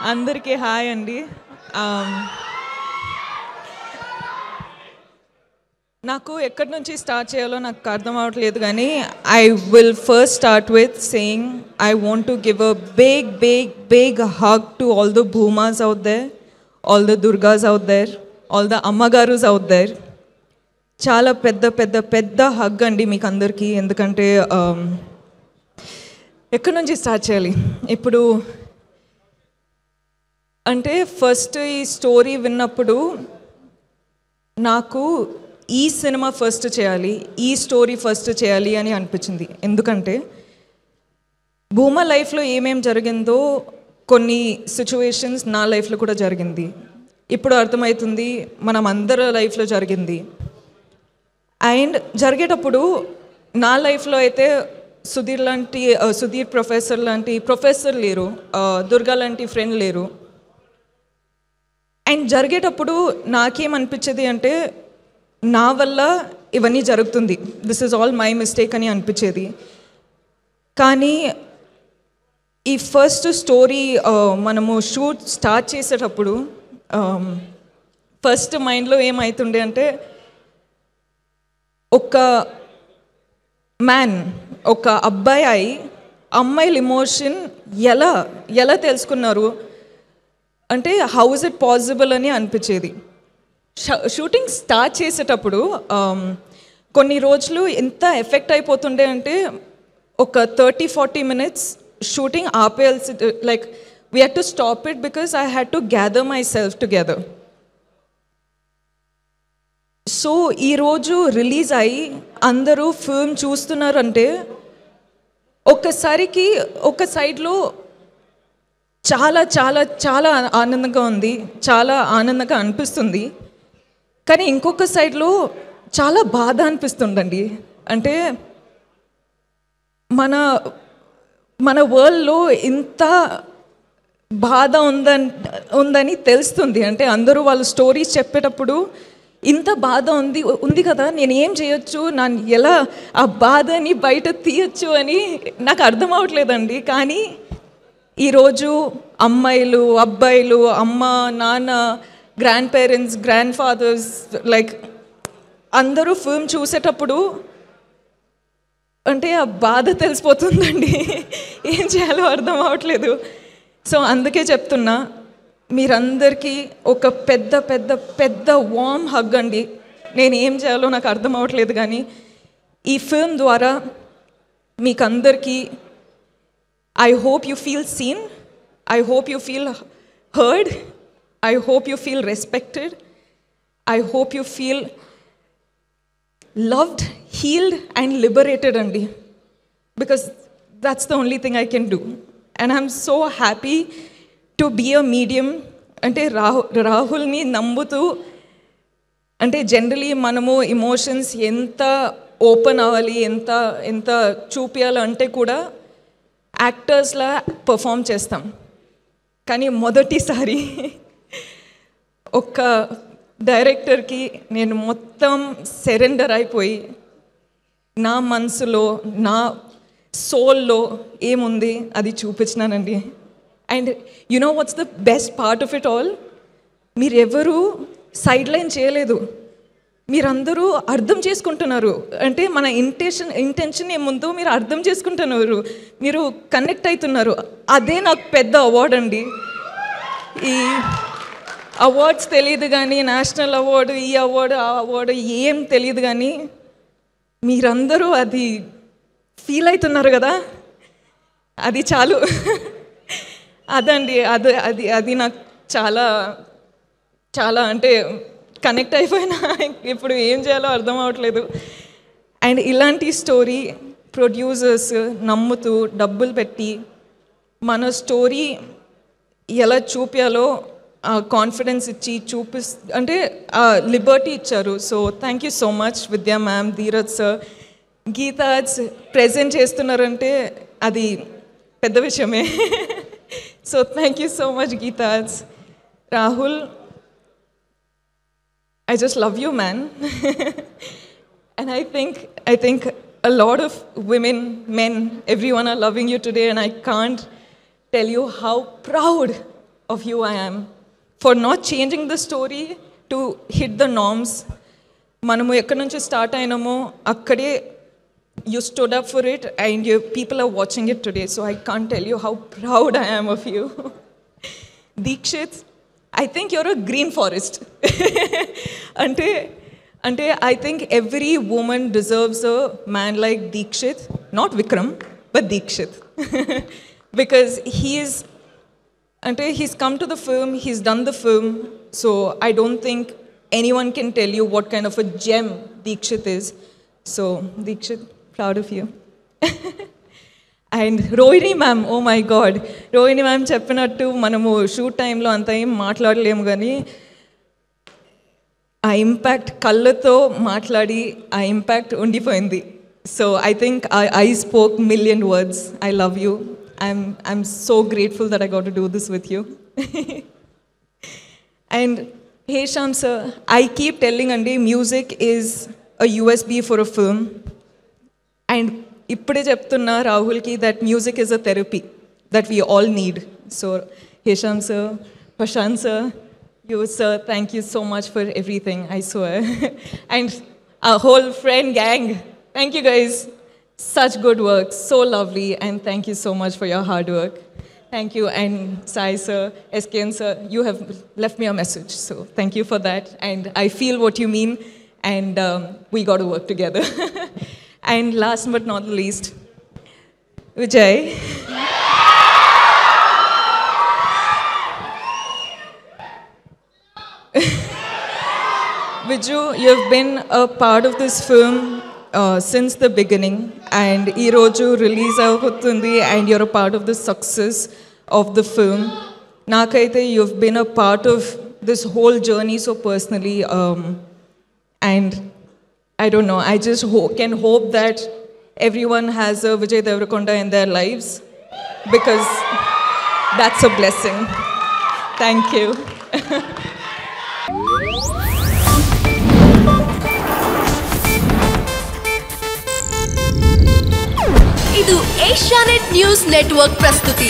అందరికీ హాయ్ అండి. నాకు ఎక్కడి నుంచి స్టార్ట్ చేయాలో నాకు అర్థం అవ్వట్లేదు, కానీ I will first start with saying I want to give a big hug to all the Bhumas out there, all the Durgas out there, all the ammagarus out there. చాలా పెద్ద పెద్ద పెద్ద హగ్ అండి మీకు అందరికీ. ఎందుకంటే ఎక్కడి నుంచి స్టార్ట్ చేయాలి ఇప్పుడు అంటే, ఫస్ట్ ఈ స్టోరీ విన్నప్పుడు నాకు ఈ సినిమా ఫస్ట్ చేయాలి, ఈ స్టోరీ ఫస్ట్ చేయాలి అని అనిపించింది. ఎందుకంటే భూమా లైఫ్లో ఏమేం జరిగిందో కొన్ని సిచ్యువేషన్స్ నా లైఫ్లో కూడా జరిగింది. ఇప్పుడు అర్థమవుతుంది మనం అందరి లైఫ్లో జరిగింది. అండ్ జరిగేటప్పుడు నా లైఫ్లో అయితే సుధీర్ ప్రొఫెసర్ లాంటి ప్రొఫెసర్ లేరు, దుర్గా లాంటి ఫ్రెండ్ లేరు. అండ్ జరిగేటప్పుడు నాకేమనిపించేది అంటే, నా వల్ల ఇవన్నీ జరుగుతుంది, this is all my mistake అని అనిపించేది. కానీ ఈ ఫస్ట్ స్టోరీ మనము షూట్ స్టార్ట్ చేసేటప్పుడు ఫస్ట్ మైండ్లో ఏమవుతుండే అంటే, ఒక మ్యాన్, ఒక అబ్బాయి అమ్మాయిల ఎమోషన్ ఎలా తెలుసుకున్నారు అంటే, హౌ ఇస్ ఇట్ పాసిబుల్ అని అనిపించేది. షూటింగ్ స్టార్ట్ చేసేటప్పుడు కొన్ని రోజులు ఎంత ఎఫెక్ట్ అయిపోతుండే అంటే, ఒక 30-40 minutes షూటింగ్ ఆపేయాల్సి, like we had to stop it because I had to gather myself together. So ఈరోజు రిలీజ్ అయ్యి అందరూ ఫిల్మ్ చూస్తున్నారంటే, ఒక్కసారికి ఒక సైడ్లో చాలా చాలా చాలా ఆనందంగా ఉంది, చాలా ఆనందంగా అనిపిస్తుంది. కానీ ఇంకొక సైడ్లో చాలా బాధ అనిపిస్తుందండి. అంటే మన వరల్డ్లో ఇంత బాధ ఉందని తెలుస్తుంది. అంటే అందరూ వాళ్ళ స్టోరీస్ చెప్పేటప్పుడు ఇంత బాధ ఉంది కదా, నేను ఏం చేయొచ్చు, నన్ను ఎలా ఆ బాధని బయట తీయచ్చు అని నాకు అర్థం అవ్వట్లేదండి. కానీ ఈరోజు అమ్మాయిలు, అబ్బాయిలు, అమ్మ, నాన్న, grandparents, grandfathers, like అందరూ ఫిల్మ్ చూసేటప్పుడు అంటే ఆ బాధ తెలిసిపోతుందండి. ఏం చేయాలో అర్థం అవ్వట్లేదు. సో అందుకే చెప్తున్నా, మీరందరికీ ఒక పెద్ద పెద్ద పెద్ద వార్మ్ హగ్ అండి. నేను ఏం చేయాలో నాకు అర్థం అవ్వట్లేదు, కానీ ఈ ఫిల్మ్ ద్వారా మీకందరికీ I hope you feel seen, I hope you feel heard, I hope you feel respected, I hope you feel loved, healed and liberated andi, because that's the only thing I can do. And I'm so happy to be a medium. అంటే రాహుల్ని నమ్ముతూ, అంటే generally మనము emotions ఎంత open అవ్వాలి, ఎంత చూపించాలంటే కూడా యాక్టర్స్లా perform చేస్తాం. కానీ మొదటిసారి ఒక డైరెక్టర్కి నేను మొత్తం సరెండర్ అయిపోయి, నా మనసులో, నా సోల్లో ఏముంది అది చూపించినానండి. And you know what's the best part of it all, మీరెవరూ సైడ్ లైన్ చేయలేదు, మీరందరూ అర్థం చేసుకుంటున్నారు. అంటే మన ఇంటెన్షన్ ఏముందో మీరు అర్థం చేసుకుంటున్నారు, మీరు కనెక్ట్ అవుతున్నారు. అదే నాకు పెద్ద అవార్డ్ అండి. ఈ అవార్డ్స్ తెలియదు కానీ, నేషనల్ అవార్డు, ఈ అవార్డు, ఆ అవార్డు ఏం తెలియదు, కానీ మీరందరూ అది ఫీల్ అవుతున్నారు కదా, అది చాలు. అదండి, అది నాకు చాలా చాలా అంటే కనెక్ట్ అయిపోయినా. ఇప్పుడు ఏం చేయాలో అర్థం అవ్వట్లేదు. అండ్ ఇలాంటి స్టోరీ ప్రొడ్యూసర్స్ నమ్ముతూ డబ్బులు పెట్టి మన స్టోరీ ఎలా చూపించాలో కాన్ఫిడెన్స్ ఇచ్చి అంటే లిబర్టీ ఇచ్చారు. So thank you so much విద్యా మ్యామ్, ధీరజ్ సార్, గీతాజ్ ప్రెజెంట్ చేస్తున్నారంటే అది పెద్ద విషయమే. So thank you so much గీతాజ్. Rahul, I just love you, man. And I think a lot of women, men, everyone are loving you today, and I can't tell you how proud of you I am for not changing the story to hit the norms. మనము ఎక్కడి నుంచి start అయినామో అక్కడే you stood up for it and people are watching it today. So I can't tell you how proud I am of you. Deekshith, I think you're a green forest. Ante I think every woman deserves a man like Deekshith, not Vikram, but Deekshith. Because he's come to the film, he's done the film, so I don't think anyone can tell you what kind of a gem Deekshith is. So Deekshith, proud of you. And Rohini ma'am, oh my God, Rohini ma'am చెప్పినట్టు మనము shoot టైంలో అంత ఏం మాట్లాడలేము కానీ ఆ impact కళ్ళతో మాట్లాడి ఆ ఇంపాక్ట్ ఉండిపోయింది. So I think I spoke million words. I love you. I'm so grateful that I got to do this with you. And hey Shyam sir, I keep telling Andi, music is a USB for a film. And ippade cheptunna Rahul ki that music is a therapy that we all need. So hey Shyam sir, Prashant sir, you sir, thank you so much for everything, I swear. And our whole friend gang, thank you guys. Such good work, so lovely, and thank you so much for your hard work. Thank you, and Sai sir, SKN sir, you have left me a message, so thank you for that. And I feel what you mean, and we got to work together. And last but not least, Vijay. Viju, you've been a part of this film since the beginning, and ee roju release avutundi and you're a part of the success of the film. Nakaithe you've been a part of this whole journey so personally, and I don't know, I just can hope that everyone has a Vijay Deverakonda in their lives, because that's a blessing. Thank you. ಇದು Asianet news network ಪ್ರಸ್ತುತಿ.